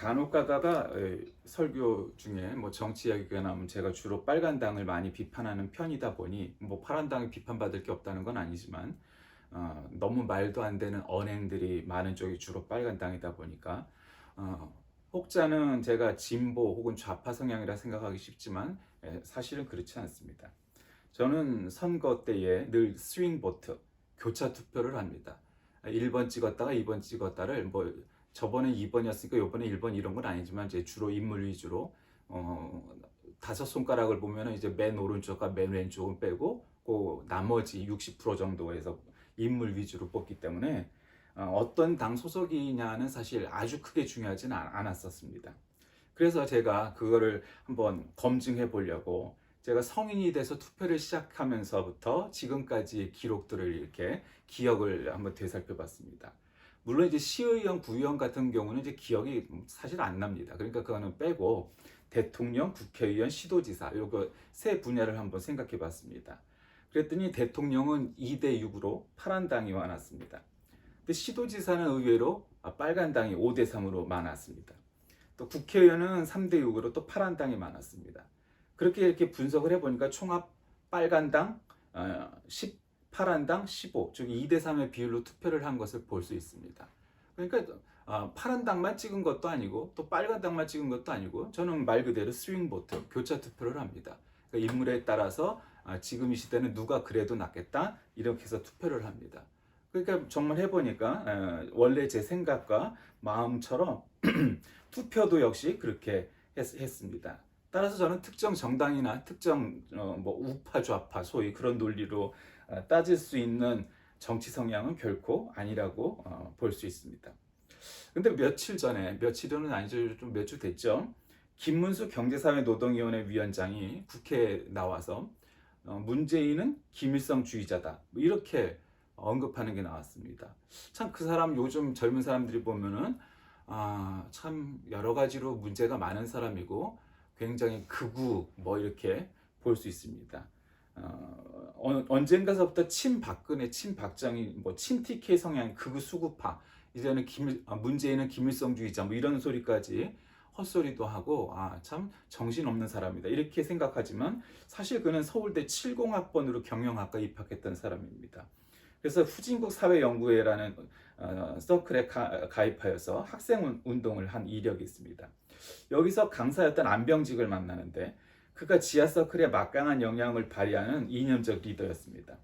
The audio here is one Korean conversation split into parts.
간혹 가다가 설교 중에 뭐 정치 이야기가 나오면 제가 주로 빨간당을 많이 비판하는 편이다 보니 뭐 파란당이 비판받을 게 없다는 건 아니지만 너무 말도 안 되는 언행들이 많은 쪽이 주로 빨간당이다 보니까 어, 혹자는 제가 진보 혹은 좌파 성향이라 생각하기 쉽지만 사실은 그렇지 않습니다. 저는 선거 때에 늘 스윙 보트, 교차 투표를 합니다. 1번 찍었다가 2번 찍었다를 뭐 저번에 2번이었으니까 요번에 1번 이런 건 아니지만 이제 주로 인물 위주로 어, 다섯 손가락을 보면은 이제 맨 오른쪽과 맨 왼쪽은 빼고 그 나머지 60% 정도에서 인물 위주로 뽑기 때문에 어떤 당 소속이냐는 사실 아주 크게 중요하지는 않았었습니다. 그래서 제가 그거를 한번 검증해 보려고 제가 성인이 돼서 투표를 시작하면서부터 지금까지의 기록들을 이렇게 기억을 한번 되살펴 봤습니다. 물론 이제 시의원, 구의원 같은 경우는 이제 기억이 사실 안 납니다. 그러니까 그거는 빼고 대통령, 국회의원, 시도지사 요거 세 분야를 한번 생각해 봤습니다. 그랬더니 대통령은 2대 6으로 파란당이 많았습니다. 근데 시도지사는 의외로 빨간당이 5대 3으로 많았습니다. 또 국회의원은 3대 6으로 또 파란당이 많았습니다. 그렇게 이렇게 분석을 해보니까 총합 빨간당 10, 파란당 15, 즉 2대 3의 비율로 투표를 한 것을 볼 수 있습니다. 그러니까 파란당만 찍은 것도 아니고 또 빨간당만 찍은 것도 아니고 저는 말 그대로 스윙보트, 교차 투표를 합니다. 그러니까 인물에 따라서 지금 이 시대는 누가 그래도 낫겠다 이렇게 해서 투표를 합니다. 그러니까 정말 해보니까 원래 제 생각과 마음처럼 투표도 역시 그렇게 했습니다. 따라서 저는 특정 정당이나 특정 뭐 우파 좌파 소위 그런 논리로 따질 수 있는 정치 성향은 결코 아니라고 볼 수 있습니다. 근데 며칠은 아니죠, 좀 몇 주 됐죠. 김문수 경제사회노동위원회 위원장이 국회에 나와서 문재인은 김일성주의자다 뭐 이렇게 언급하는 게 나왔습니다. 참 그 사람 요즘 젊은 사람들이 보면은 참 여러 가지로 문제가 많은 사람이고 굉장히 극우 뭐 이렇게 볼 수 있습니다. 언젠가서부터 친박근혜, 친박정희, 뭐 친TK 성향, 극우 수구파, 이제는 문재인은 김일성주의자 뭐 이런 소리까지 헛소리도 하고 참 정신없는 사람이다 이렇게 생각하지만 사실 그는 서울대 70학번으로 경영학과 입학했던 사람입니다. 그래서 후진국 사회연구회라는 서클에 가입하여서 학생 운동을 한 이력이 있습니다. 여기서 강사였던 안병직을 만나는데 그가 지하서클에 막강한 영향을 발휘하는 이념적 리더였습니다.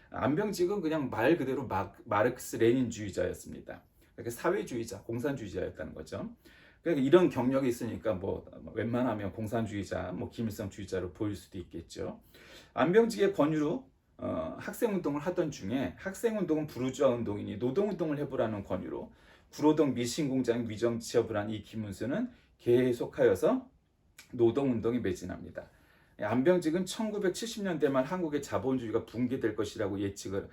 안병직은 그냥 말 그대로 마르크스 레닌주의자였습니다. 그러니까 사회주의자, 공산주의자였다는 거죠. 그러니까 이런 경력이 있으니까 뭐 웬만하면 공산주의자, 뭐 김일성주의자로 보일 수도 있겠죠. 안병직의 권유로 학생운동을 하던 중에 학생운동은 부르주아 운동이니 노동운동을 해보라는 권유로 구로동 미신공장 위정 취업을 한 이 김문수는 계속하여서 노동운동에 매진합니다. 안병직은 1970년대 말 한국의 자본주의가 붕괴될 것이라고 예측을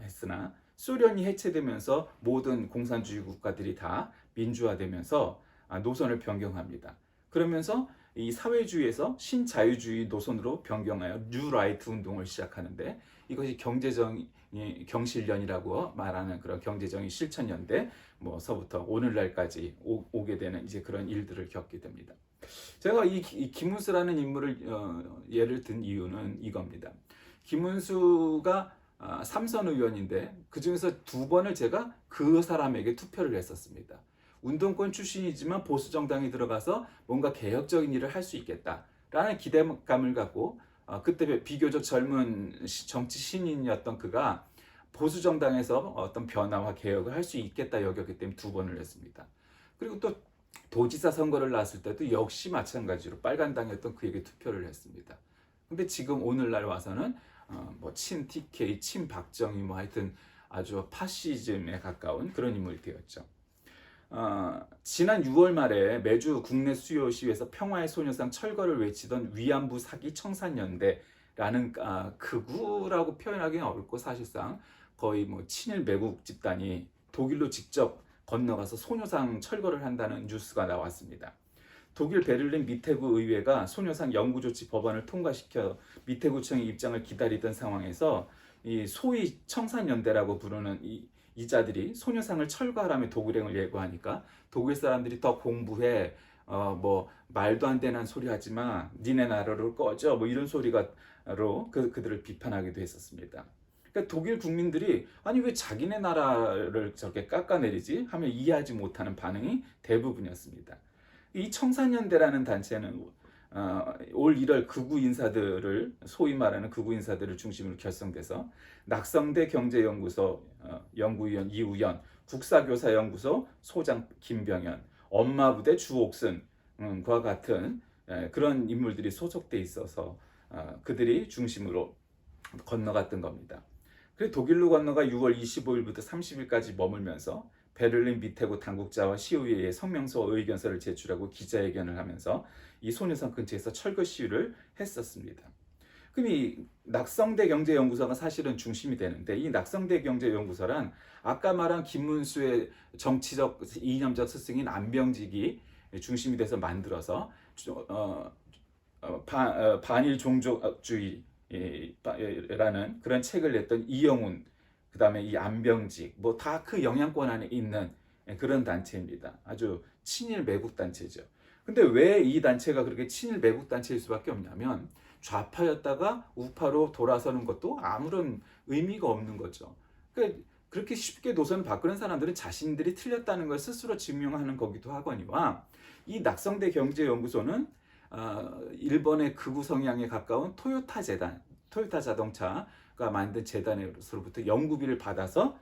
했으나 소련이 해체되면서 모든 공산주의 국가들이 다 민주화되면서 노선을 변경합니다. 그러면서 이 사회주의에서 신자유주의 노선으로 변경하여 뉴라이트 운동을 시작하는데 이것이 경실련이라고 말하는 그런 경제정의 실천연대 뭐서부터 오늘날까지 오게 되는 이제 그런 일들을 겪게 됩니다. 제가 이 김문수라는 인물을 예를 든 이유는 이겁니다. 김문수가 삼선 의원인데 그 중에서 2번을 제가 그 사람에게 투표를 했었습니다. 운동권 출신이지만 보수 정당에 들어가서 뭔가 개혁적인 일을 할 수 있겠다라는 기대감을 갖고 그때 비교적 젊은 정치 신인이었던 그가 보수 정당에서 어떤 변화와 개혁을 할 수 있겠다 여겼기 때문에 2번을 했습니다. 그리고 또 도지사 선거를 나왔을 때도 역시 마찬가지로 빨간당이었던 그에게 투표를 했습니다. 근데 지금 오늘날 와서는 뭐 친TK, 친박정희 뭐 하여튼 아주 파시즘에 가까운 그런 인물이 되었죠. 지난 6월 말에 매주 국내 수요 시위에서 평화의 소녀상 철거를 외치던 위안부 사기 청산연대라는 극우라고 표현하기는 어렵고 사실상 거의 뭐 친일 매국 집단이 독일로 직접 건너가서 소녀상 철거를 한다는 뉴스가 나왔습니다. 독일 베를린 미테구 의회가 소녀상 영구조치 법안을 통과시켜 미테구청의 입장을 기다리던 상황에서 이 소위 청산연대라고 부르는 이 이 자들이 소녀상을 철거하라며 독일행을 예고하니까 독일 사람들이 더 공부해, 뭐 말도 안 되는 소리 하지 마, 니네 나라로 꺼져, 뭐 이런 소리가로 그들을 비판하기도 했었습니다. 그러니까 독일 국민들이 아니 왜 자기네 나라를 저렇게 깎아내리지 하며 이해하지 못하는 반응이 대부분이었습니다. 이 청산연대라는 단체는 올 1월 극우 인사들을, 소위 말하는 극우 인사들을 중심으로 결성돼서 낙성대 경제연구소 연구위원 이우연, 국사교사연구소 소장 김병현, 엄마부대 주옥순과 같은 그런 인물들이 소속돼 있어서 그들이 중심으로 건너갔던 겁니다. 그리고 독일로 건너가 6월 25일부터 30일까지 머물면서 베를린 미테고 당국자와 시의회에 성명서 의견서를 제출하고 기자회견을 하면서 이 소녀상 근처에서 철거 시위를 했었습니다. 그럼 이 낙성대 경제연구소가 사실은 중심이 되는데, 이 낙성대 경제연구소란 아까 말한 김문수의 정치적 이념적 스승인 안병직이 중심이 돼서 만들어서 반일 종족주의라는 그런 책을 냈던 이영훈, 그 다음에 이 안병직, 뭐 다 그 영향권 안에 있는 그런 단체입니다. 아주 친일 매국 단체죠. 근데 왜 이 단체가 그렇게 친일 매국 단체일 수밖에 없냐면, 좌파였다가 우파로 돌아서는 것도 아무런 의미가 없는 거죠. 그러니까 그렇게 쉽게 노선을 바꾸는 사람들은 자신들이 틀렸다는 걸 스스로 증명하는 거기도 하거니와, 이 낙성대 경제연구소는 일본의 극우 성향에 가까운 토요타 재단, 토요타 자동차가 만든 재단으로부터 연구비를 받아서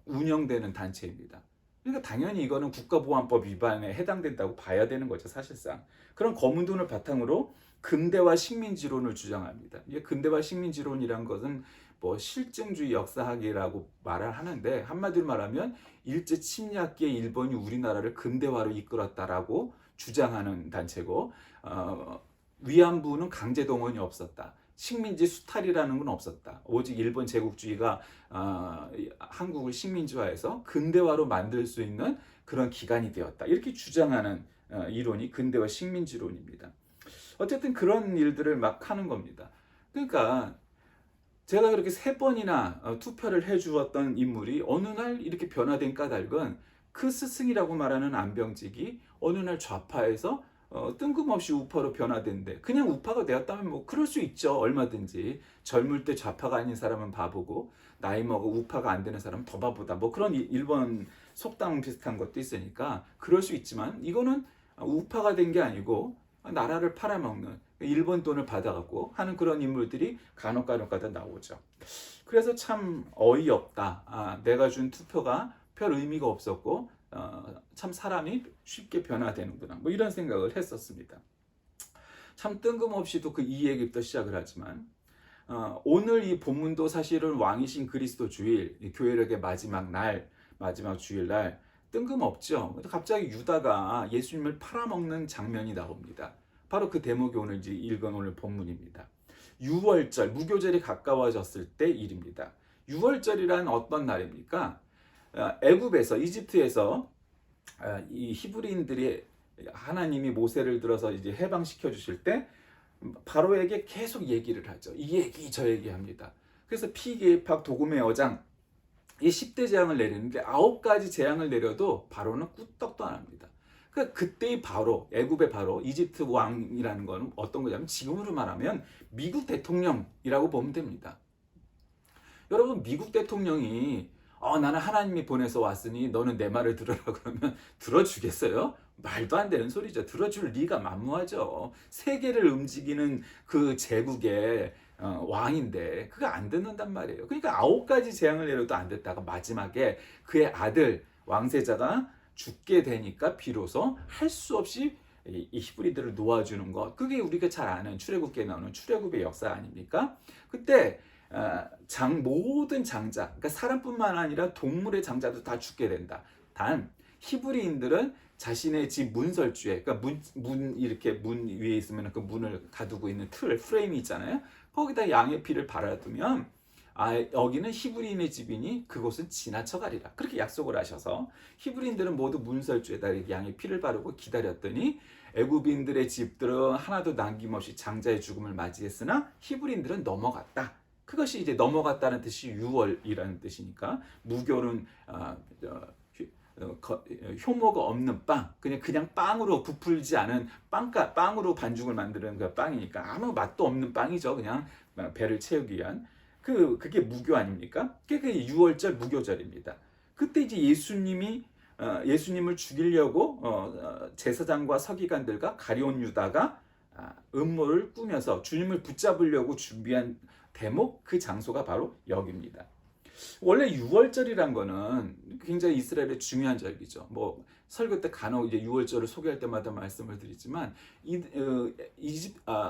운영되는 단체입니다. 그러니까 당연히 이거는 국가보안법 위반에 해당된다고 봐야 되는 거죠, 사실상. 그런 검은 돈을 바탕으로 근대화 식민지론을 주장합니다. 이게 근대화 식민지론이란 것은 뭐 실증주의 역사학이라고 말을 하는데, 한마디로 말하면 일제 침략기에 일본이 우리나라를 근대화로 이끌었다라고 주장하는 단체고, 위안부는 강제 동원이 없었다, 식민지 수탈이라는 건 없었다, 오직 일본 제국주의가 한국을 식민지화해서 근대화로 만들 수 있는 그런 기간이 되었다, 이렇게 주장하는 이론이 근대화 식민지론입니다. 어쨌든 그런 일들을 막 하는 겁니다. 그러니까 제가 그렇게 3번이나 투표를 해주었던 인물이 어느 날 이렇게 변화된 까닭은, 그 스승이라고 말하는 안병직이 어느 날 좌파에서 뜬금없이 우파로 변화된대. 그냥 우파가 되었다면 뭐 그럴 수 있죠, 얼마든지. 젊을 때 좌파가 아닌 사람은 바보고 나이 먹어 우파가 안 되는 사람은 더 바보다, 뭐 그런 일본 속담 비슷한 것도 있으니까 그럴 수 있지만, 이거는 우파가 된 게 아니고 나라를 팔아먹는, 일본 돈을 받아갖고 하는 그런 인물들이 간혹가다 나오죠. 그래서 참 어이없다, 내가 준 투표가 별 의미가 없었고 참 사람이 쉽게 변화되는구나, 뭐 이런 생각을 했었습니다. 참 뜬금없이도 그 이 얘기부터 시작을 하지만, 오늘 이 본문도 사실은 왕이신 그리스도 주일, 교회력의 마지막 날, 마지막 주일날 뜬금없죠. 갑자기 유다가 예수님을 팔아먹는 장면이 나옵니다. 바로 그 대목이 오늘 이제 읽은 오늘 본문입니다. 유월절, 무교절이 가까워졌을 때 일입니다. 유월절이란 어떤 날입니까? 애굽에서, 이집트에서 이 히브리인들이 하나님이 모세를 들어서 이제 해방시켜 주실 때 바로에게 계속 얘기를 하죠. 이 얘기 저 얘기 합니다. 그래서 피계입학 도금의 어장, 이 10대 재앙을 내리는데 9가지 재앙을 내려도 바로는 꿀떡도 안 합니다. 그러니까 그때의 바로, 애굽의 바로, 이집트 왕이라는 건 어떤 거냐면, 지금으로 말하면 미국 대통령이라고 보면 됩니다. 여러분, 미국 대통령이 나는 하나님이 보내서 왔으니 너는 내 말을 들으라 그러면 들어주겠어요? 말도 안 되는 소리죠. 들어줄 리가 만무하죠. 세계를 움직이는 그 제국의 왕인데 그거 안 듣는단 말이에요. 그러니까 9가지 재앙을 내려도 안 됐다가 마지막에 그의 아들 왕세자가 죽게 되니까 비로소 할 수 없이 이 히브리들을 놓아주는 것, 그게 우리가 잘 아는 출애굽기에 나오는 출애굽의 역사 아닙니까? 그때 모든 장자, 그러니까 사람뿐만 아니라 동물의 장자도 다 죽게 된다. 단 히브리인들은 자신의 집 문설주에, 그러니까 문 이렇게 문 위에 있으면 그 문을 가두고 있는 프레임이 있잖아요. 거기다 양의 피를 발라두면 여기는 히브리인의 집이니 그곳은 지나쳐 가리라, 그렇게 약속을 하셔서 히브리인들은 모두 문설주에다 양의 피를 바르고 기다렸더니, 애굽인들의 집들은 하나도 남김없이 장자의 죽음을 맞이했으나 히브리인들은 넘어갔다. 그것이 이제 넘어갔다는 뜻이 유월이라는 뜻이니까 무교는 효모가 없는 빵, 그냥 빵으로 부풀지 않은 빵으로 반죽을 만드는 그 빵이니까 아무 맛도 없는 빵이죠. 그냥 배를 채우기 위한 그게 무교 아닙니까? 그게 유월절 무교절입니다. 그때 이제 예수님을 죽이려고 제사장과 서기관들과 가룟 유다가 음모를 꾸며서 주님을 붙잡으려고 준비한 대목, 그 장소가 바로 여기입니다. 원래 유월절이란 거는 굉장히 이스라엘의 중요한 절기죠. 뭐 설교 때 간혹 이제 유월절을 소개할 때마다 말씀을 드리지만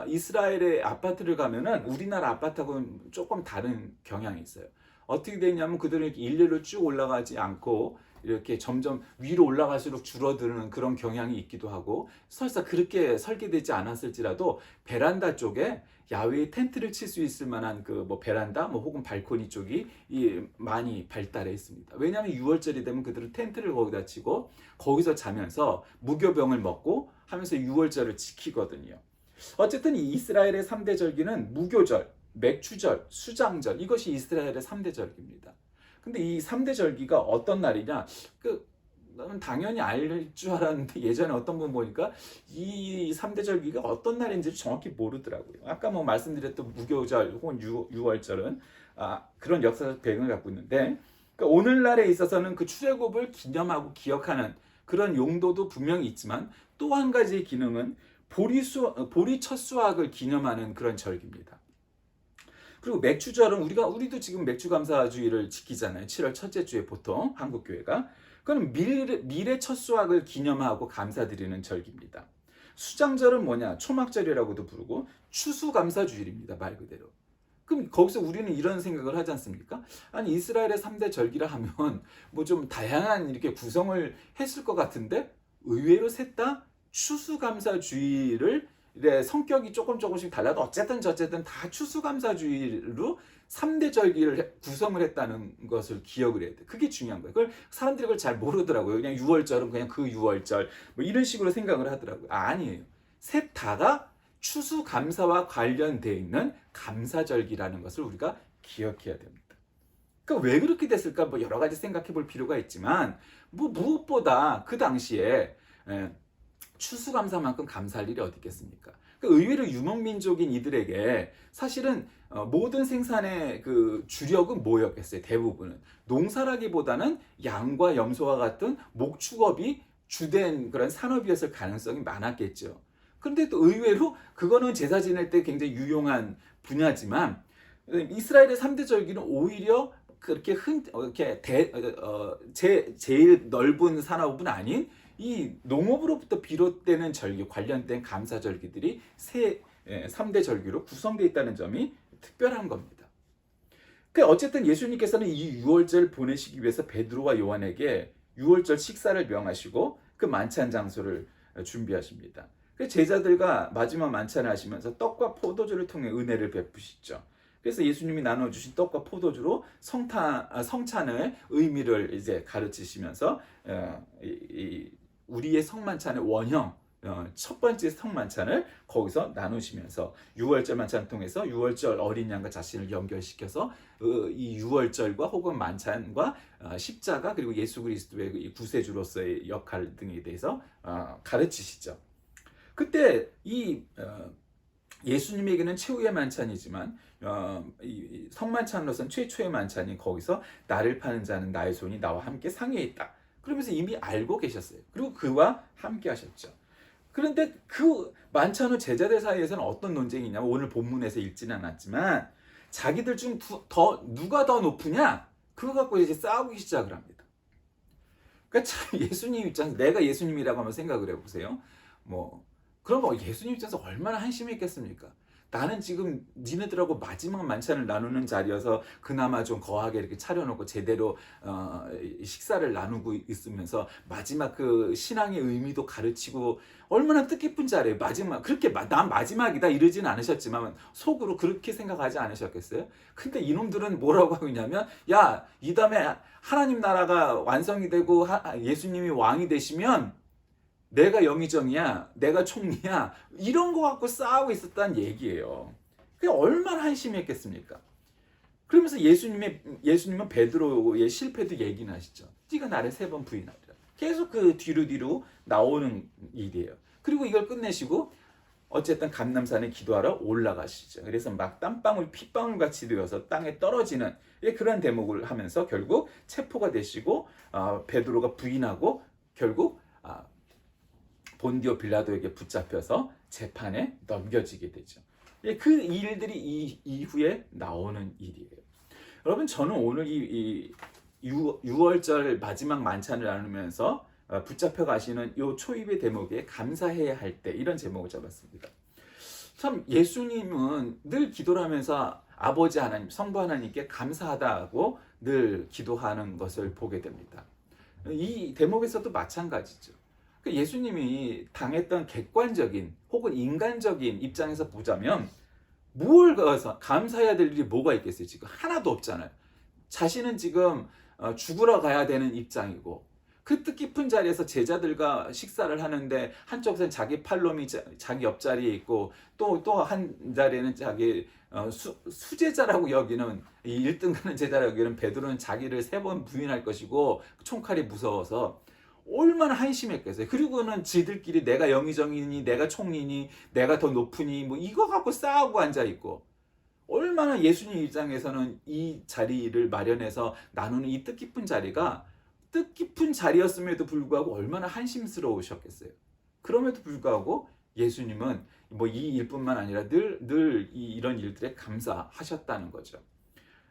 이스라엘의 아파트를 가면은 우리나라 아파트하고는 조금 다른 경향이 있어요. 어떻게 되냐면 그들은 이렇게 일렬로 쭉 올라가지 않고 이렇게 점점 위로 올라갈수록 줄어드는 그런 경향이 있기도 하고, 설사 그렇게 설계되지 않았을지라도 베란다 쪽에 야외에 텐트를 칠 수 있을 만한 그 뭐 베란다 혹은 발코니 쪽이 많이 발달해 있습니다. 왜냐하면 6월절이 되면 그들은 텐트를 거기다 치고 거기서 자면서 무교병을 먹고 하면서 6월절을 지키거든요. 어쨌든 이 이스라엘의 3대 절기는 무교절, 맥추절, 수장절, 이것이 이스라엘의 3대 절기입니다. 근데 이 3대 절기가 어떤 날이냐? 나는 당연히 알 줄 알았는데 예전에 어떤 분 보니까 이 3대 절기가 어떤 날인지 정확히 모르더라고요. 아까 뭐 말씀드렸던 무교절 혹은 유월절은 그런 역사적 배경을 갖고 있는데, 그러니까 오늘날에 있어서는 그 출애굽을 기념하고 기억하는 그런 용도도 분명히 있지만, 또 한 가지 기능은 보리 첫 수확을 기념하는 그런 절기입니다. 그리고 맥주절은 우리도 지금 맥주감사주의를 지키잖아요. 7월 첫째 주에 보통 한국 교회가. 그건 미래 첫 수확을 기념하고 감사드리는 절기입니다. 수장절은 뭐냐? 초막절이라고도 부르고 추수감사주일입니다. 말 그대로. 그럼 거기서 우리는 이런 생각을 하지 않습니까? 아니, 이스라엘의 3대 절기라 하면 뭐 좀 다양한 이렇게 구성을 했을 것 같은데 의외로 셋 다 추수감사주의를 성격이 조금씩 달라도 어쨌든 다 추수감사주의로 3대 절기를 구성을 했다는 것을 기억을 해야 돼. 그게 중요한 거예요. 사람들이 그걸 잘 모르더라고요. 그냥 6월절은 그냥 그 6월절 뭐 이런 식으로 생각을 하더라고요. 아니에요. 셋 다가 추수감사와 관련되어 있는 감사절기라는 것을 우리가 기억해야 됩니다. 그러니까 왜 그렇게 됐을까? 뭐 여러 가지 생각해 볼 필요가 있지만, 뭐 무엇보다 그 당시에 추수감사만큼 감사할 일이 어디 있겠습니까? 그러니까 의외로 유목민족인 이들에게 사실은 모든 생산의 그 주력은 뭐였겠어요? 대부분은 농사라기보다는 양과 염소와 같은 목축업이 주된 그런 산업이었을 가능성이 많았겠죠. 그런데 또 의외로 그거는 제사 지낼 때 굉장히 유용한 분야지만, 이스라엘의 3대 절기는 오히려 그렇게 제일 넓은 산업은 아닌 이 농업으로부터 비롯되는 절기, 관련된 감사절기들이 3대 절기로 구성되어 있다는 점이 특별한 겁니다. 어쨌든 예수님께서는 이 6월절 보내시기 위해서 베드로와 요한에게 6월절 식사를 명하시고 그 만찬 장소를 준비하십니다. 제자들과 마지막 만찬을 하시면서 떡과 포도주를 통해 은혜를 베푸시죠. 그래서 예수님이 나눠주신 떡과 포도주로 성찬의 의미를 이제 가르치시면서 우리의 성만찬의 원형, 첫 번째 성만찬을 거기서 나누시면서 6월절 만찬을 통해서 6월절 어린 양과 자신을 연결시켜서 이 6월절과 혹은 만찬과 십자가 그리고 예수 그리스도의 구세주로서의 역할 등에 대해서 가르치시죠. 그때 이 예수님에게는 최후의 만찬이지만 이 성만찬으로서는 최초의 만찬인 거기서 나를 파는 자는 나의 손이 나와 함께 상에 있다. 그러면서 이미 알고 계셨어요. 그리고 그와 함께 하셨죠. 그런데 그 만찬 후 제자들 사이에서는 어떤 논쟁이 있냐면, 오늘 본문에서 읽지는 않았지만 자기들 중 누가 더 높으냐? 그거 갖고 이제 싸우기 시작을 합니다. 그러니까 참 예수님 입장에서 내가 예수님이라고 한번 생각을 해보세요. 그럼 예수님 입장에서 얼마나 한심했겠습니까? 나는 지금 니네들하고 마지막 만찬을 나누는 자리여서 그나마 좀 거하게 이렇게 차려놓고 제대로 식사를 나누고 있으면서 마지막 그 신앙의 의미도 가르치고 얼마나 뜻깊은 자리에 그렇게 난 마지막이다 이러지는 않으셨지만 속으로 그렇게 생각하지 않으셨겠어요? 근데 이놈들은 뭐라고 하고 있냐면, 야, 이 다음에 하나님 나라가 완성이 되고 예수님이 왕이 되시면 내가 영의정이야, 내가 총리야, 이런 거 갖고 싸우고 있었다는 얘기예요. 그게 얼마나 한심했겠습니까? 그러면서 예수님은 베드로의 실패도 얘기는 하시죠. 네가 나를 3번 부인하리라. 계속 그 뒤로 나오는 일이에요. 그리고 이걸 끝내시고 어쨌든 감람산에 기도하러 올라가시죠. 그래서 막 땀방울 핏방울 같이 되어서 땅에 떨어지는 그런 대목을 하면서 결국 체포가 되시고 베드로가 부인하고 결국 본디오 빌라도에게 붙잡혀서 재판에 넘겨지게 되죠. 그 일들이 이후에 나오는 일이에요. 여러분, 저는 오늘 이 6월절 마지막 만찬을 나누면서 붙잡혀 가시는 요 초입의 대목에 감사해야 할 때, 이런 제목을 잡았습니다. 참 예수님은 늘 기도를 하면서 아버지 하나님, 성부 하나님께 감사하다고 늘 기도하는 것을 보게 됩니다. 이 대목에서도 마찬가지죠. 예수님이 당했던 객관적인 혹은 인간적인 입장에서 보자면 뭘 감사해야 될 일이 뭐가 있겠어요? 지금 하나도 없잖아요. 자신은 지금 죽으러 가야 되는 입장이고, 그 뜻깊은 자리에서 제자들과 식사를 하는데 한쪽에서는 자기 팔놈이 자기 옆자리에 있고 또 한 자리에는 자기 수제자라고 여기는, 이 1등 가는 제자라고 여기는 베드로는 자기를 3번 부인할 것이고 총칼이 무서워서 얼마나 한심했겠어요. 그리고는 지들끼리 내가 영의정이니 내가 총리니 내가 더 높으니 뭐 이거 갖고 싸우고 앉아있고, 얼마나 예수님 입장에서는 이 자리를 마련해서 나누는 이 뜻깊은 자리가 뜻깊은 자리였음에도 불구하고 얼마나 한심스러우셨겠어요. 그럼에도 불구하고 예수님은 뭐 이 일뿐만 아니라 늘 이런 일들에 감사하셨다는 거죠.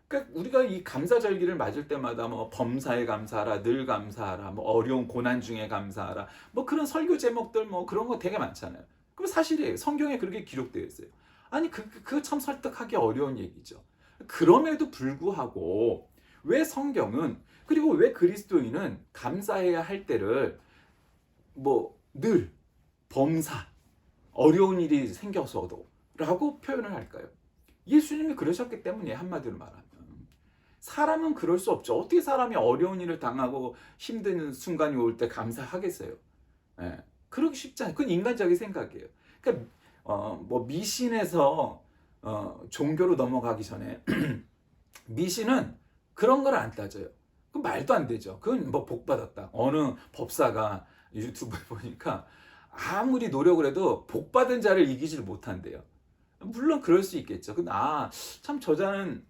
그러니까 우리가 이 감사절기를 맞을 때마다 뭐 범사에 감사하라, 늘 감사하라, 뭐 어려운 고난 중에 감사하라, 뭐 그런 설교 제목들 뭐 그런 거 되게 많잖아요. 그럼 사실이에요. 성경에 그렇게 기록되어 있어요. 아니 그거 참 설득하기 어려운 얘기죠. 그럼에도 불구하고 왜 성경은, 그리고 왜 그리스도인은 감사해야 할 때를 뭐 늘 범사, 어려운 일이 생겨서도 라고 표현을 할까요? 예수님이 그러셨기 때문에, 한마디로 말하면. 사람은 그럴 수 없죠. 어떻게 사람이 어려운 일을 당하고 힘든 순간이 올 때 감사하겠어요? 예, 그러기 쉽지 않아요. 그건 인간적인 생각이에요. 그러니까 뭐 미신에서 종교로 넘어가기 전에 미신은 그런 걸 안 따져요. 그 말도 안 되죠. 그건 뭐 복 받았다. 어느 법사가 유튜브에 보니까 아무리 노력을 해도 복 받은 자를 이기지를 못한대요. 물론 그럴 수 있겠죠. 근데 참 저자는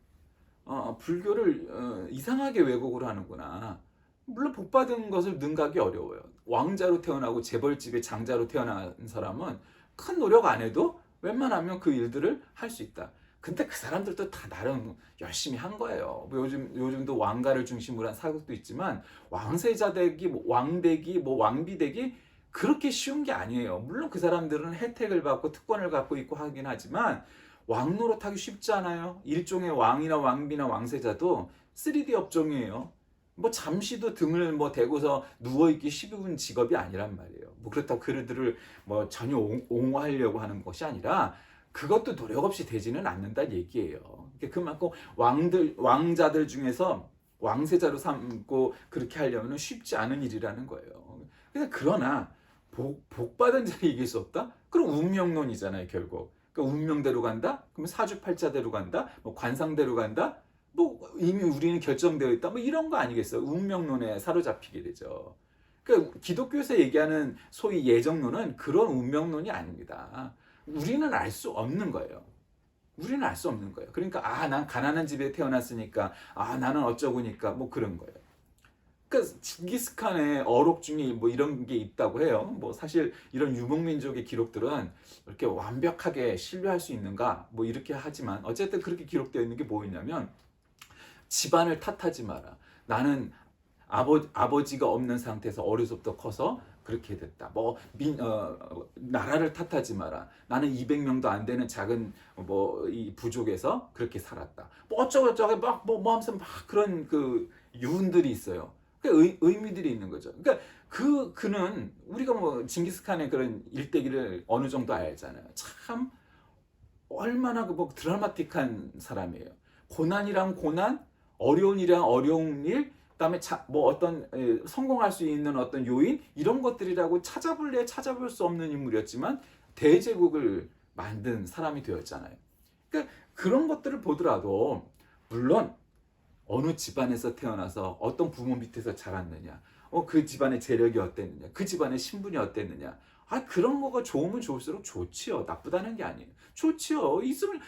불교를 이상하게 왜곡을 하는구나. 물론 복 받은 것을 능가하기 어려워요. 왕자로 태어나고 재벌집의 장자로 태어난 사람은 큰 노력 안 해도 웬만하면 그 일들을 할 수 있다. 근데 그 사람들도 다 나름 열심히 한 거예요. 뭐 요즘도 왕가를 중심으로 한 사극도 있지만 왕세자 되기, 뭐 왕되기, 뭐 왕비 되기 그렇게 쉬운 게 아니에요. 물론 그 사람들은 혜택을 받고 특권을 갖고 있고 하긴 하지만 왕 노릇하기 쉽지 않아요. 일종의 왕이나 왕비나 왕세자도 3D 업종이에요. 뭐 잠시도 등을 뭐 대고서 누워있기 쉬운 직업이 아니란 말이에요. 뭐 그렇다고 그들을 뭐 전혀 옹호하려고 하는 것이 아니라 그것도 노력 없이 되지는 않는다는 얘기예요. 그만큼 왕자들 중에서 왕세자로 삼고 그렇게 하려면 쉽지 않은 일이라는 거예요. 그러나 복 받은 자를 이길 수 없다? 그럼 운명론이잖아요, 결국. 그러니까 운명대로 간다? 그러면 사주팔자대로 간다? 뭐 관상대로 간다? 뭐 이미 우리는 결정되어 있다? 뭐 이런 거 아니겠어요? 운명론에 사로잡히게 되죠. 그러니까 기독교에서 얘기하는 소위 예정론은 그런 운명론이 아닙니다. 우리는 알 수 없는 거예요. 우리는 알 수 없는 거예요. 그러니까 난 가난한 집에 태어났으니까 나는 어쩌고니까 뭐 그런 거예요. 그러니까 징기스칸의 어록 중에 뭐 이런 게 있다고 해요. 뭐 사실 이런 유목민족의 기록들은 이렇게 완벽하게 신뢰할 수 있는가 뭐 이렇게 하지만 어쨌든 그렇게 기록되어 있는 게 뭐였냐면, 집안을 탓하지 마라. 나는 아버지가 없는 상태에서 어려서부터 커서 그렇게 됐다. 나라를 탓하지 마라. 나는 200명도 안 되는 작은 이 부족에서 그렇게 살았다. 뭐 어쩌고저쩌고 뭐 하면서 막 그런 그 유훈들이 있어요. 의미들이 있는 거죠. 그러니까 그는 우리가 뭐 징기스칸의 그런 일대기를 어느 정도 알잖아요. 참 얼마나 드라마틱한 사람이에요. 고난이랑 고난, 어려운 일이랑 어려운 일, 그다음에 어떤 성공할 수 있는 어떤 요인 이런 것들이라고 찾아볼 수 없는 인물이었지만 대제국을 만든 사람이 되었잖아요. 그러니까 그런 것들을 보더라도 물론 어느 집안에서 태어나서 어떤 부모 밑에서 자랐느냐, 그 집안의 재력이 어땠느냐, 그 집안의 신분이 어땠느냐, 그런 거가 좋으면 좋을수록 좋지요. 나쁘다는 게 아니에요. 좋지요. 있으면,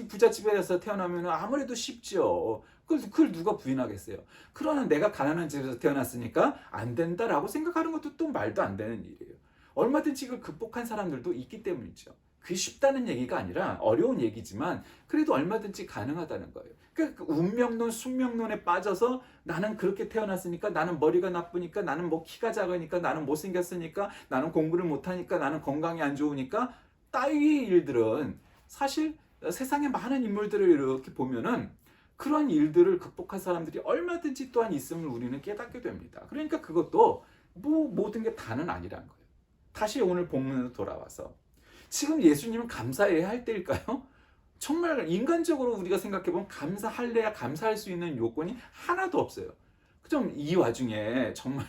부잣집에서 태어나면 아무래도 쉽지요. 그걸 누가 부인하겠어요. 그러나 내가 가난한 집에서 태어났으니까 안 된다라고 생각하는 것도 또 말도 안 되는 일이에요. 얼마든지 이걸 극복한 사람들도 있기 때문이죠. 그게 쉽다는 얘기가 아니라 어려운 얘기지만 그래도 얼마든지 가능하다는 거예요. 그러니까 그 운명론, 숙명론에 빠져서 나는 그렇게 태어났으니까, 나는 머리가 나쁘니까, 나는 뭐 키가 작으니까, 나는 못생겼으니까, 나는 공부를 못하니까, 나는 건강이 안 좋으니까, 따위의 일들은 사실 세상에 많은 인물들을 이렇게 보면은 그런 일들을 극복한 사람들이 얼마든지 또한 있음을 우리는 깨닫게 됩니다. 그러니까 그것도 뭐 모든 게 다는 아니란 거예요. 다시 오늘 본문으로 돌아와서 지금 예수님은 감사해야 할 때일까요? 정말 인간적으로 우리가 생각해보면 감사할래야 감사할 수 있는 요건이 하나도 없어요. 좀 이 와중에 정말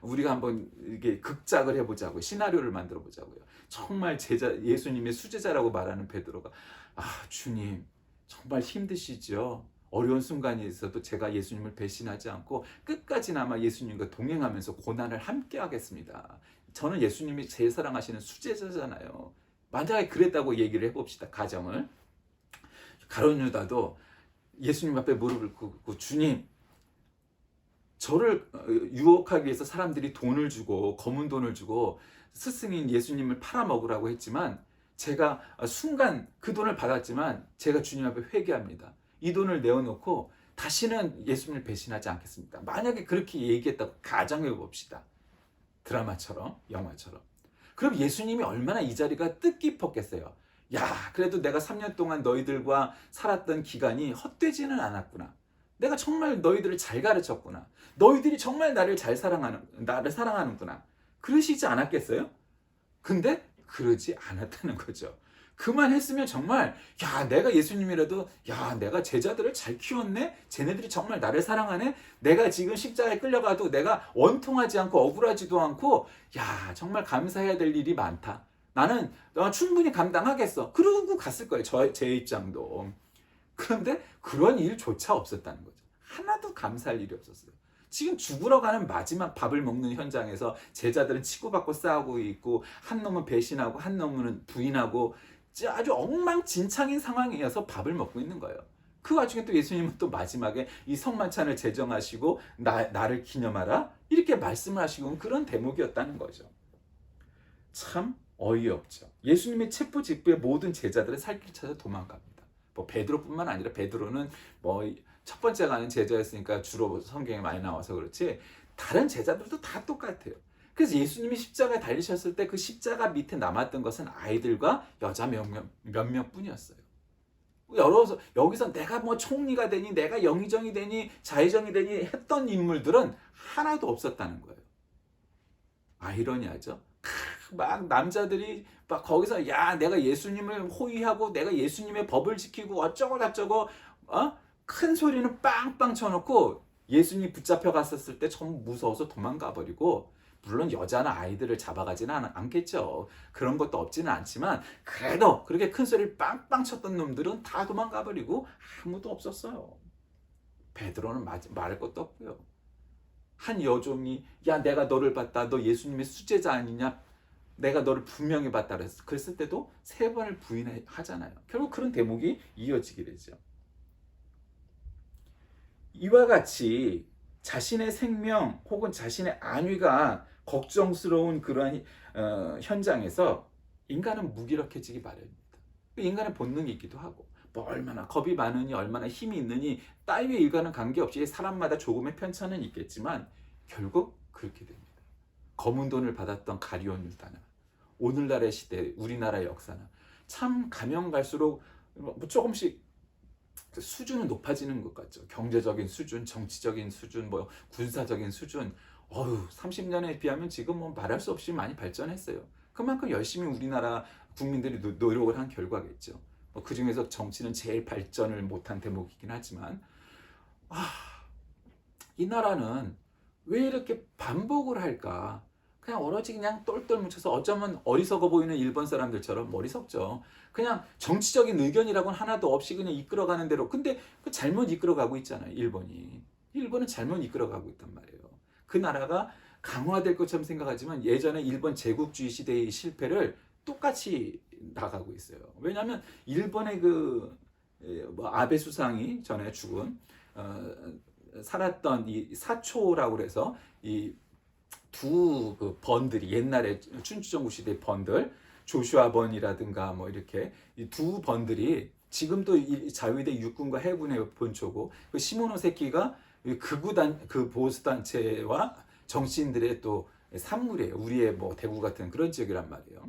우리가 한번 이게 극작을 해보자고요. 시나리오를 만들어 보자고요. 정말 예수님의 수제자라고 말하는 베드로가, 주님 정말 힘드시죠? 어려운 순간이 있어도 제가 예수님을 배신하지 않고 끝까지나마 예수님과 동행하면서 고난을 함께 하겠습니다. 저는 예수님이 제일 사랑하시는 수제자잖아요. 만약에 그랬다고 얘기를 해봅시다. 가정을. 가룟 유다도 예수님 앞에 무릎을 꿇고, 주님, 저를 유혹하기 위해서 사람들이 돈을 주고 검은 돈을 주고 스승인 예수님을 팔아먹으라고 했지만, 제가 순간 그 돈을 받았지만 제가 주님 앞에 회개합니다. 이 돈을 내어놓고 다시는 예수님을 배신하지 않겠습니다. 만약에 그렇게 얘기했다고 가정해 봅시다. 드라마처럼, 영화처럼. 그럼 예수님이 얼마나 이 자리가 뜻깊었겠어요. 야, 그래도 내가 3년 동안 너희들과 살았던 기간이 헛되지는 않았구나. 내가 정말 너희들을 잘 가르쳤구나. 너희들이 정말 나를 사랑하는구나. 그러시지 않았겠어요? 근데 그러지 않았다는 거죠. 그만했으면 정말, 내가 예수님이라도, 내가 제자들을 잘 키웠네? 쟤네들이 정말 나를 사랑하네? 내가 지금 십자가에 끌려가도 내가 원통하지 않고 억울하지도 않고, 정말 감사해야 될 일이 많다. 나는 충분히 감당하겠어. 그러고 갔을 거예요. 제 입장도. 그런데 그런 일조차 없었다는 거죠. 하나도 감사할 일이 없었어요. 지금 죽으러 가는 마지막 밥을 먹는 현장에서 제자들은 치고받고 싸우고 있고, 한 놈은 배신하고 한 놈은 부인하고, 아주 엉망진창인 상황이어서 밥을 먹고 있는 거예요. 그 와중에 또 예수님은 또 마지막에 이 성만찬을 제정하시고 나를 기념하라 이렇게 말씀을 하시고 그런 대목이었다는 거죠. 참 어이없죠. 예수님의 체포직부의 모든 제자들은 살 길 찾아 도망갑니다. 뭐 베드로뿐만 아니라, 베드로는 뭐 첫 번째 가는 제자였으니까 주로 성경에 많이 나와서 그렇지 다른 제자들도 다 똑같아요. 그래서 예수님이 십자가에 달리셨을 때 그 십자가 밑에 남았던 것은 아이들과 여자 몇몇 뿐이었어요. 여기서 내가 뭐 총리가 되니, 내가 영의정이 되니, 자의정이 되니 했던 인물들은 하나도 없었다는 거예요. 아이러니하죠. 막 남자들이 막 거기서 내가 예수님을 호위하고 내가 예수님의 법을 지키고 어쩌고 저쩌고 큰 소리는 빵빵 쳐놓고 예수님이 붙잡혀 갔었을 때 좀 무서워서 도망가 버리고, 물론 여자나 아이들을 잡아가지는 않겠죠. 그런 것도 없지는 않지만 그래도 그렇게 큰 소리를 빵빵 쳤던 놈들은 다 도망가 버리고 아무도 없었어요. 베드로는 말할 것도 없고요. 한 여종이 내가 너를 봤다. 너 예수님의 수제자 아니냐? 내가 너를 분명히 봤다 그랬을 때도 3번을 부인하잖아요. 결국 그런 대목이 이어지게 되죠. 이와 같이 자신의 생명 혹은 자신의 안위가 걱정스러운 그러한 현장에서 인간은 무기력해지기 마련입니다. 인간의 본능이기도 하고, 뭐 얼마나 겁이 많으니 얼마나 힘이 있느니 따위의 일과는 관계없이 사람마다 조금의 편차는 있겠지만 결국 그렇게 됩니다. 검은 돈을 받았던 가룟 유다나 오늘날의 시대, 우리나라의 역사나 참 가면 갈수록 조금씩 수준은 높아지는 것 같죠. 경제적인 수준, 정치적인 수준, 뭐 군사적인 수준. 30년에 비하면 지금 뭐 말할 수 없이 많이 발전했어요. 그만큼 열심히 우리나라 국민들이 노력을 한 결과겠죠. 그 중에서 정치는 제일 발전을 못한 대목이긴 하지만, 이 나라는 왜 이렇게 반복을 할까? 그냥 오로지 그냥 똘똘 뭉쳐서 어쩌면 어리석어 보이는 일본 사람들처럼 어리석죠. 그냥 정치적인 의견이라고는 하나도 없이 그냥 이끌어가는 대로. 근데 그 잘못 이끌어가고 있잖아요, 일본이. 일본은 잘못 이끌어가고 있단 말이에요. 그 나라가 강화될 것처럼 생각하지만 예전에 일본 제국주의 시대의 실패를 똑같이 나가고 있어요. 왜냐하면 일본의 뭐 아베 수상이 전에 죽은 살았던 이 사초라고 그래서 이 두 그 번들이 옛날에 춘추전국 시대 번들 조슈아 번이라든가 뭐 이렇게 이 두 번들이 지금도 이 자위대 육군과 해군의 본초고 그 시모노세키가 그 보수 단체와 정치인들의 또 산물이에요. 우리의 뭐 대구 같은 그런 지역이란 말이에요.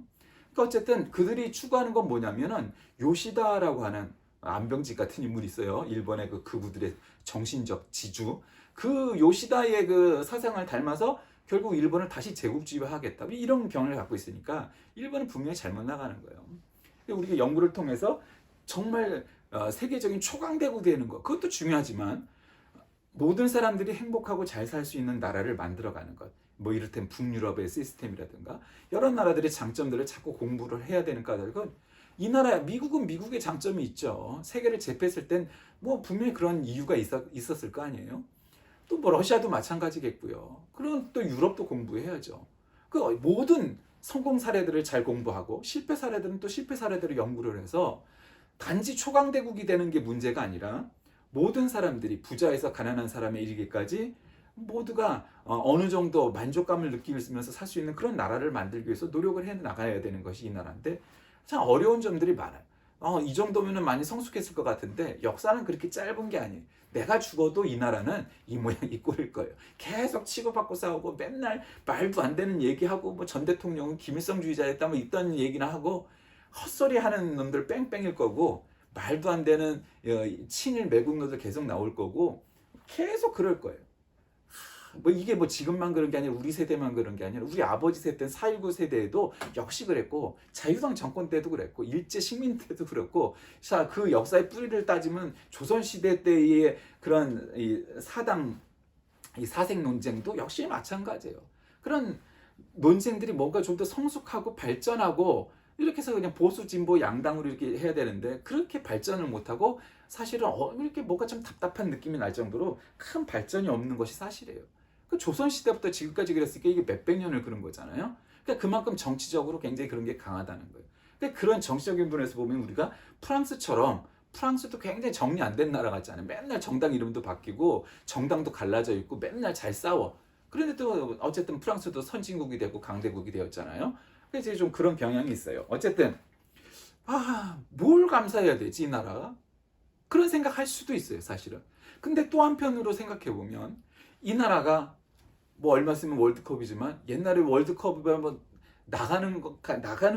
그러니까 어쨌든 그들이 추구하는 건 뭐냐면은 요시다라고 하는 안병직 같은 인물이 있어요. 일본의 그부들의 정신적 지주. 그 요시다의 그 사상을 닮아서 결국 일본을 다시 제국주의화하겠다. 이런 경향을 갖고 있으니까 일본은 분명히 잘못 나가는 거예요. 우리가 연구를 통해서 정말 세계적인 초강대국이 되는 거, 그것도 중요하지만 모든 사람들이 행복하고 잘 살 수 있는 나라를 만들어가는 것. 뭐 이를테면 북유럽의 시스템이라든가 여러 나라들의 장점들을 자꾸 공부를 해야 되는 까닭은 이 나라 미국은 미국의 장점이 있죠. 세계를 제패했을 땐 뭐 분명히 그런 이유가 있었을 거 아니에요. 또 뭐 러시아도 마찬가지겠고요. 그럼 또 유럽도 공부해야죠. 그 모든 성공 사례들을 잘 공부하고 실패 사례들은 또 실패 사례들을 연구를 해서 단지 초강대국이 되는 게 문제가 아니라 모든 사람들이 부자에서 가난한 사람에 이르기까지 모두가 어느 정도 만족감을 느끼면서 살 수 있는 그런 나라를 만들기 위해서 노력을 해 나가야 되는 것이 이 나라인데 참 어려운 점들이 많아요. 이 정도면 많이 성숙했을 것 같은데 역사는 그렇게 짧은 게 아니에요. 내가 죽어도 이 나라는 이 모양 이 꼴일 거예요. 계속 치고받고 싸우고 맨날 말도 안 되는 얘기하고 뭐 전 대통령은 김일성주의자였다 뭐 이딴 얘기나 하고 헛소리 하는 놈들 뺑뺑일 거고 말도 안 되는 친일 매국노들 계속 나올 거고 계속 그럴 거예요. 뭐 이게 뭐 지금만 그런 게 아니라 우리 세대만 그런 게 아니라 우리 아버지 세대 4.19 세대에도 역시 그랬고 자유당 정권 때도 그랬고 일제 식민 때도 그랬고 자, 그 역사의 뿌리를 따지면 조선시대 때의 그런 이 사당 이 사색 논쟁도 역시 마찬가지예요. 그런 논쟁들이 뭔가 좀 더 성숙하고 발전하고 이렇게 해서 그냥 보수 진보 양당으로 이렇게 해야 되는데 그렇게 발전을 못하고 사실은 이렇게 뭔가 좀 답답한 느낌이 날 정도로 큰 발전이 없는 것이 사실이에요. 그 조선시대부터 지금까지 그랬으니까 이게 몇백 년을 그런 거잖아요. 그러니까 그만큼 정치적으로 굉장히 그런 게 강하다는 거예요. 그러니까 그런 정치적인 부분에서 보면 우리가 프랑스처럼 프랑스도 굉장히 정리 안 된 나라 같잖아요. 맨날 정당 이름도 바뀌고 정당도 갈라져 있고 맨날 잘 싸워. 그런데 또 어쨌든 프랑스도 선진국이 되고 강대국이 되었잖아요. 그래서 좀 그런 경향이 있어요. 어쨌든 뭘 감사해야 되지 이 나라가? 그런 생각할 수도 있어요 사실은. 근데 또 한편으로 생각해 보면 이 나라가 뭐 얼마 있으면 월드컵이지만 옛날에 월드컵에 뭐 나가는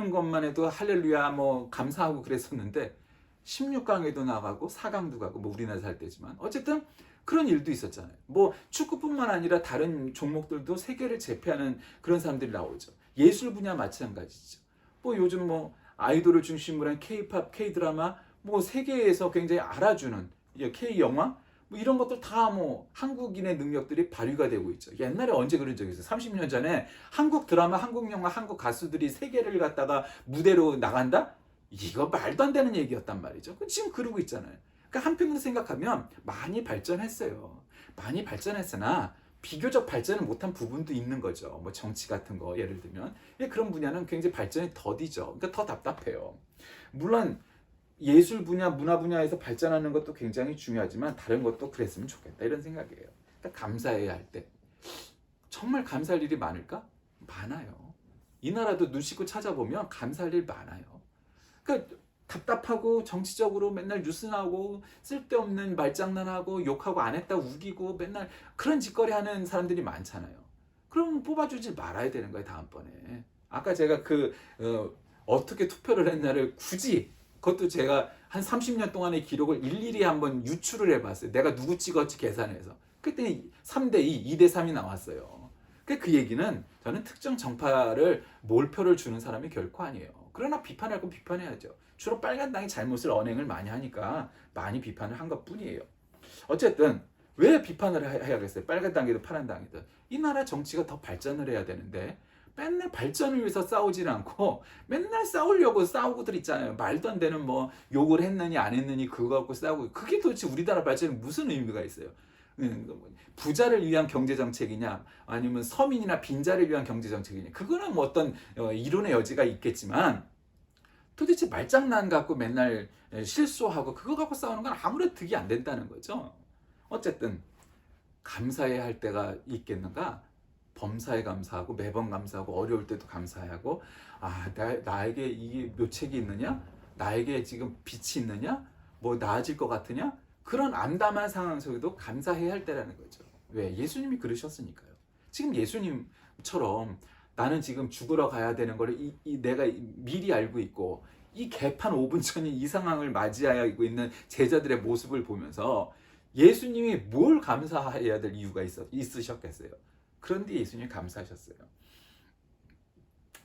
것만 해도 할렐루야 뭐 감사하고 그랬었는데 16강에도 나가고 4강도 가고 뭐 우리나라 살 때지만 어쨌든 그런 일도 있었잖아요. 뭐 축구뿐만 아니라 다른 종목들도 세계를 제패하는 그런 사람들이 나오죠. 예술 분야 마찬가지죠. 뭐 요즘 뭐 아이돌을 중심으로 한 K-팝, K-드라마 뭐 세계에서 굉장히 알아주는 K-영화 뭐 이런 것들 다 뭐 한국인의 능력들이 발휘가 되고 있죠. 옛날에 언제 그런 적이 있어요? 30년 전에 한국 드라마, 한국 영화, 한국 가수들이 세계를 갖다가 무대로 나간다? 이거 말도 안 되는 얘기였단 말이죠. 지금 그러고 있잖아요. 그러니까 한편으로 생각하면 많이 발전했어요. 많이 발전했으나 비교적 발전을 못한 부분도 있는 거죠. 뭐 정치 같은 거 예를 들면 그런 분야는 굉장히 발전이 더디죠. 그러니까 더 답답해요. 물론 예술 분야, 문화 분야에서 발전하는 것도 굉장히 중요하지만 다른 것도 그랬으면 좋겠다 이런 생각이에요. 그러니까 감사해야 할 때 정말 감사할 일이 많을까? 많아요. 이 나라도 눈 씻고 찾아보면 감사할 일 많아요. 그러니까 답답하고 정치적으로 맨날 뉴스 나오고 쓸데없는 말장난하고 욕하고 안 했다 우기고 맨날 그런 짓거리 하는 사람들이 많잖아요. 그럼 뽑아주지 말아야 되는 거예요 다음번에. 아까 제가 어떻게 투표를 했나를 굳이 그것도 제가 한 30년 동안의 기록을 일일이 한번 유출을 해봤어요. 내가 누구 찍었지 계산해서. 그때 3대2, 2대3이 나왔어요. 그 얘기는 저는 특정 정파를 몰표를 주는 사람이 결코 아니에요. 그러나 비판할 건 비판해야죠. 주로 빨간당이 잘못을 언행을 많이 하니까 많이 비판을 한 것뿐이에요. 어쨌든 왜 비판을 해야겠어요? 빨간당이든 파란당이든. 이 나라 정치가 더 발전을 해야 되는데 맨날 발전을 위해서 싸우지는 않고 맨날 싸우려고 싸우고들 있잖아요. 말도 안 되는 뭐 욕을 했느니 안 했느니 그거 갖고 싸우고, 그게 도대체 우리나라 발전에 무슨 의미가 있어요? 부자를 위한 경제 정책이냐 아니면 서민이나 빈자를 위한 경제 정책이냐, 그거는 뭐 어떤 이론의 여지가 있겠지만 도대체 말장난 갖고 맨날 실수하고 그거 갖고 싸우는 건 아무래도 득이 안 된다는 거죠. 어쨌든 감사해야 할 때가 있겠는가? 범사에 감사하고 매번 감사하고 어려울 때도 감사하고, 나에게 이게 묘책이 있느냐? 나에게 지금 빛이 있느냐? 뭐 나아질 것 같으냐? 그런 암담한 상황 속에도 감사해야 할 때라는 거죠. 왜? 예수님이 그러셨으니까요. 지금 예수님처럼 나는 지금 죽으러 가야 되는 걸 내가 미리 알고 있고 이 개판 5분 전인 이 상황을 맞이하고 있는 제자들의 모습을 보면서 예수님이 뭘 감사해야 될 이유가 있으셨겠어요. 그런데 예수님이 감사하셨어요.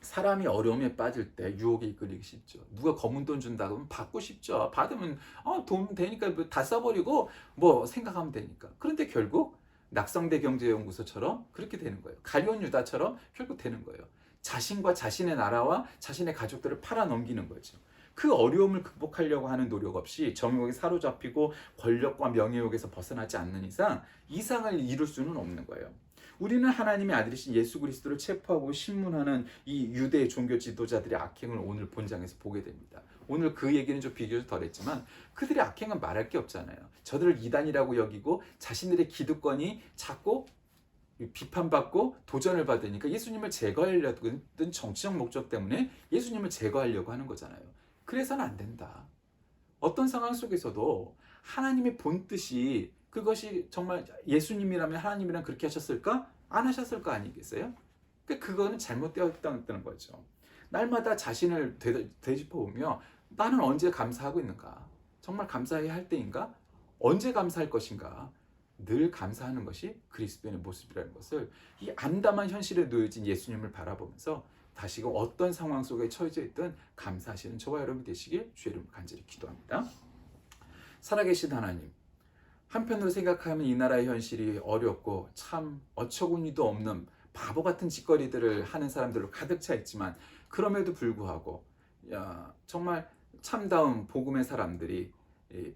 사람이 어려움에 빠질 때 유혹에 이끌리기 쉽죠. 누가 검은 돈 준다 그러면 받고 싶죠. 받으면 돈 되니까 다 써버리고 뭐 생각하면 되니까. 그런데 결국 낙성대 경제연구소처럼 그렇게 되는 거예요. 가룟 유다처럼 결국 되는 거예요. 자신과 자신의 나라와 자신의 가족들을 팔아넘기는 거죠. 그 어려움을 극복하려고 하는 노력 없이 정욕에 사로잡히고 권력과 명예욕에서 벗어나지 않는 이상 이상을 이룰 수는 없는 거예요. 우리는 하나님의 아들이신 예수 그리스도를 체포하고 신문하는 이 유대 종교 지도자들의 악행을 오늘 본장에서 보게 됩니다. 오늘 그 얘기는 좀 비교적 덜했지만 그들의 악행은 말할 게 없잖아요. 저들을 이단이라고 여기고 자신들의 기득권이 자꾸 비판받고 도전을 받으니까 예수님을 제거하려던 정치적 목적 때문에 예수님을 제거하려고 하는 거잖아요. 그래서는 안 된다. 어떤 상황 속에서도 하나님의 본뜻이, 그것이 정말 예수님이라면 하나님이랑 그렇게 하셨을까? 안 하셨을 거 아니겠어요? 그거는 잘못되었다는 거죠. 날마다 자신을 되짚어보며 나는 언제 감사하고 있는가? 정말 감사해야 할 때인가? 언제 감사할 것인가? 늘 감사하는 것이 그리스도의 모습이라는 것을 이 암담한 현실에 놓여진 예수님을 바라보면서 다시금 어떤 상황 속에 처해져 있든 감사하시는 저와 여러분 되시길 주의 이름으로 간절히 기도합니다. 살아계신 하나님, 한편으로 생각하면 이 나라의 현실이 어렵고 참 어처구니도 없는 바보 같은 짓거리들을 하는 사람들로 가득 차 있지만 그럼에도 불구하고 정말 참다운 복음의 사람들이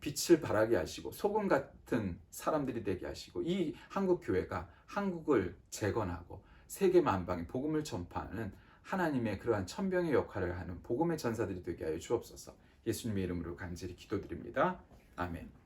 빛을 발하게 하시고 소금 같은 사람들이 되게 하시고 이 한국 교회가 한국을 재건하고 세계 만방에 복음을 전파하는 하나님의 그러한 천병의 역할을 하는 복음의 전사들이 되게 하여 주옵소서. 예수님의 이름으로 간절히 기도드립니다. 아멘.